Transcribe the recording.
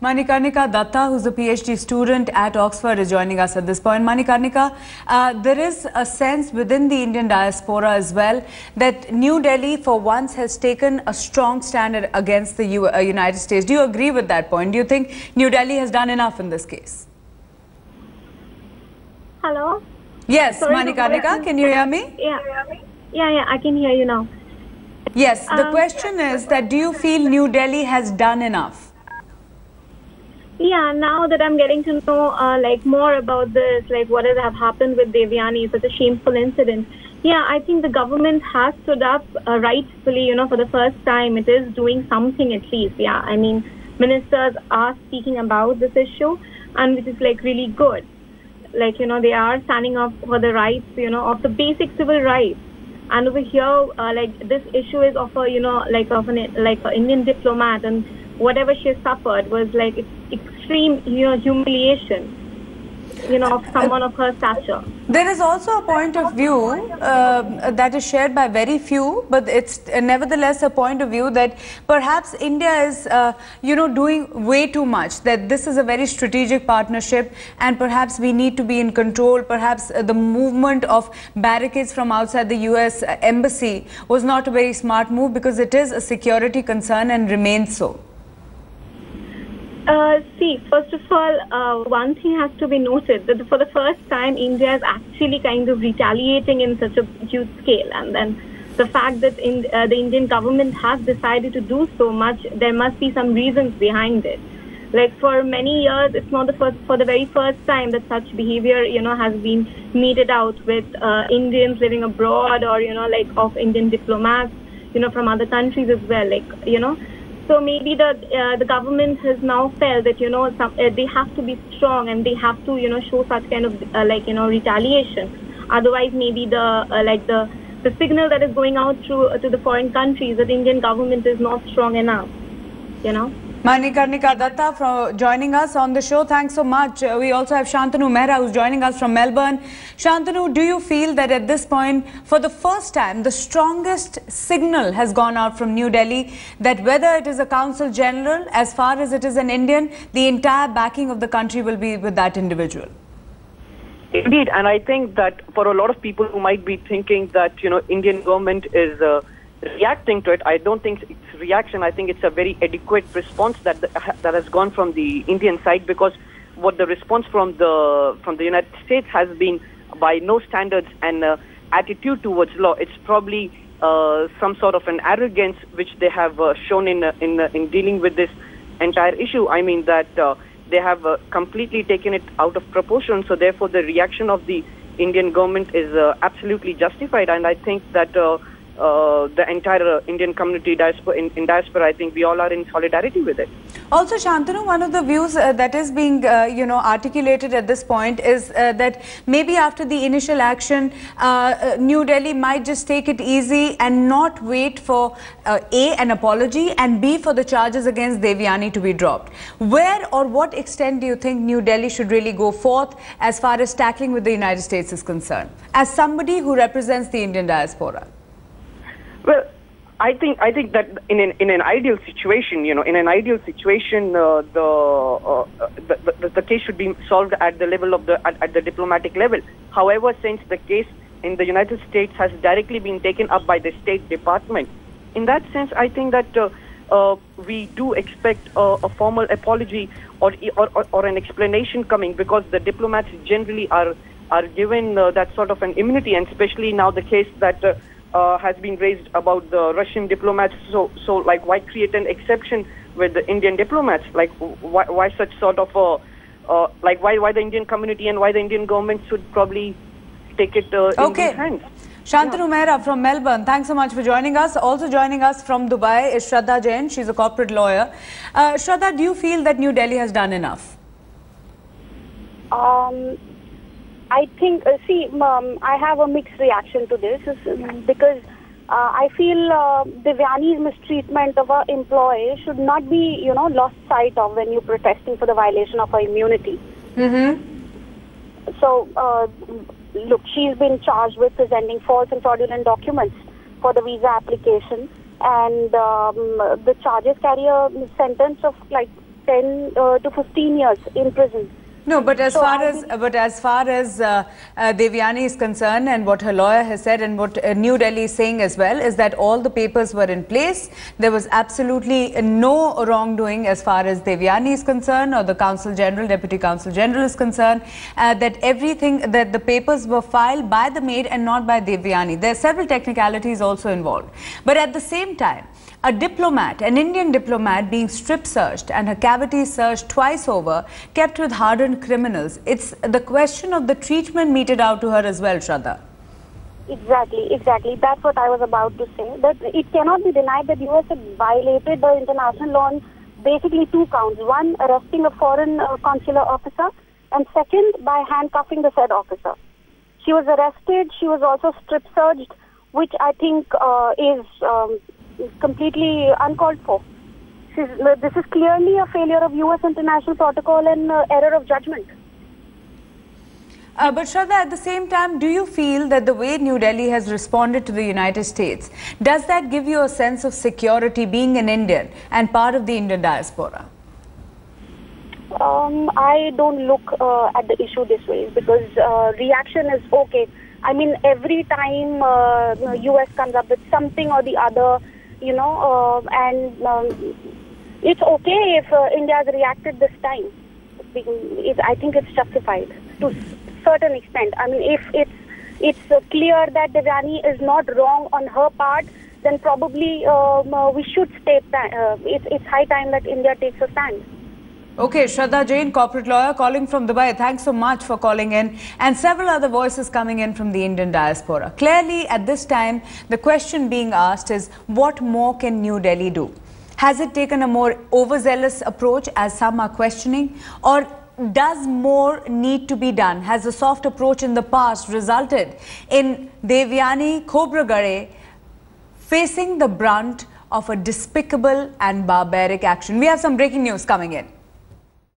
Karnika Dutta, who's a PhD student at Oxford, is joining us at this point. Karnika, there is a sense within the Indian diaspora as well that New Delhi for once has taken a strong stand against the United States. Do you agree with that point? Do you think New Delhi has done enough in this case? Hello? Yes, Karnika, can you hear me? Yeah, I can hear you now. Yes, the question is that do you feel New Delhi has done enough? Yeah, now that I'm getting to know more about this, like what has happened with Devyani, such a shameful incident. Yeah, I think the government has stood up rightfully, for the first time. It is doing something at least. Yeah, I mean, ministers are speaking about this issue, and which is really good. They are standing up for the rights, of the basic civil rights. And over here, this issue is of an Indian diplomat, and whatever she suffered was extreme, humiliation, of someone of her stature. There is also a point of view that is shared by very few, but it's nevertheless a point of view that perhaps India is, doing way too much, that this is a very strategic partnership and perhaps we need to be in control. Perhaps the movement of barricades from outside the US embassy was not a very smart move because it is a security concern and remains so. See, first of all, one thing has to be noted that for the first time, India is actually kind of retaliating in such a huge scale. And then the fact that the Indian government has decided to do so much, there must be some reasons behind it. For many years, it's not for the very first time that such behavior, has been meted out with Indians living abroad or, of Indian diplomats, from other countries as well, So maybe the government has now felt that they have to be strong and they have to show such kind of retaliation. Otherwise, maybe the signal that is going out to the foreign countries that the Indian government is not strong enough. Karnika Dutta for joining us on the show. Thanks so much. We also have Shantanu Mehra who's joining us from Melbourne. Shantanu, do you feel that at this point, for the first time, the strongest signal has gone out from New Delhi that whether it is a Consul General, as far as it is an Indian, the entire backing of the country will be with that individual? Indeed, and I think that for a lot of people who might be thinking that, Indian government is reacting to it, I don't think it's reaction. I think it's a very adequate response that has gone from the Indian side, because what the response from the United States has been by no standards and attitude towards law. It's probably some sort of an arrogance which they have shown in dealing with this entire issue. I mean that they have completely taken it out of proportion. So therefore, the reaction of the Indian government is absolutely justified, and I think that the entire Indian community in diaspora, I think we all are in solidarity with it. Also, Shantanu, one of the views that is being, articulated at this point is that maybe after the initial action, New Delhi might just take it easy and not wait for A, an apology, and B, for the charges against Devyani to be dropped. Where or what extent do you think New Delhi should really go forth as far as tackling with the United States is concerned, as somebody who represents the Indian diaspora? Well, I think that in an ideal situation, the case should be solved at the level of at the diplomatic level. However, since the case in the United States has directly been taken up by the State Department, in that sense, I think that we do expect a formal apology or an explanation coming, because the diplomats generally are given that sort of an immunity, and especially now the case that has been raised about the Russian diplomats. So why create an exception with the Indian diplomats? Why such sort of why the Indian community and why the Indian government should probably take it in their hands? Shantanu Mehra from Melbourne, thanks so much for joining us. Also joining us from Dubai is Shraddha Jain. She's a corporate lawyer. Shraddha, do you feel that New Delhi has done enough? I think, I have a mixed reaction to this because I feel Devyani's mistreatment of her employee should not be, lost sight of when you're protesting for the violation of her immunity. So, look, she's been charged with presenting false and fraudulent documents for the visa application, and the charges carry a sentence of 10 to 15 years in prison. No, but as far as Devyani is concerned, and what her lawyer has said, and what New Delhi is saying as well, is that all the papers were in place. There was absolutely no wrongdoing as far as Devyani is concerned, or the Consul General, Deputy Consul General is concerned. That everything, that the papers were filed by the maid and not by Devyani. There are several technicalities also involved. But at the same time, a diplomat, an Indian diplomat, being strip searched and her cavities searched twice over, kept with hardened criminals. It's the question of the treatment meted out to her as well, Shraddha. Exactly. That's what I was about to say. That it cannot be denied that US had violated the international law on basically 2 counts. One, arresting a foreign consular officer, and second, by handcuffing the said officer. She was arrested. She was also strip searched, which I think is completely uncalled for. This is clearly a failure of US international protocol and error of judgment. But Shraddha, at the same time, do you feel that the way New Delhi has responded to the United States, does that give you a sense of security being an Indian and part of the Indian diaspora? I don't look at the issue this way, because reaction is okay. I mean, every time US comes up with something or the other, it's okay if India has reacted this time. I think it's justified to a certain extent. I mean, if it's clear that Devyani is not wrong on her part, then probably we should state that it's high time that India takes a stand. Okay, Shraddha Jain, corporate lawyer, calling from Dubai. Thanks so much for calling in. And several other voices coming in from the Indian diaspora. Clearly, at this time, the question being asked is, what more can New Delhi do? Has it taken a more overzealous approach, as some are questioning? Or does more need to be done? Has a soft approach in the past resulted in Devyani Khobragade facing the brunt of a despicable and barbaric action? We have some breaking news coming in.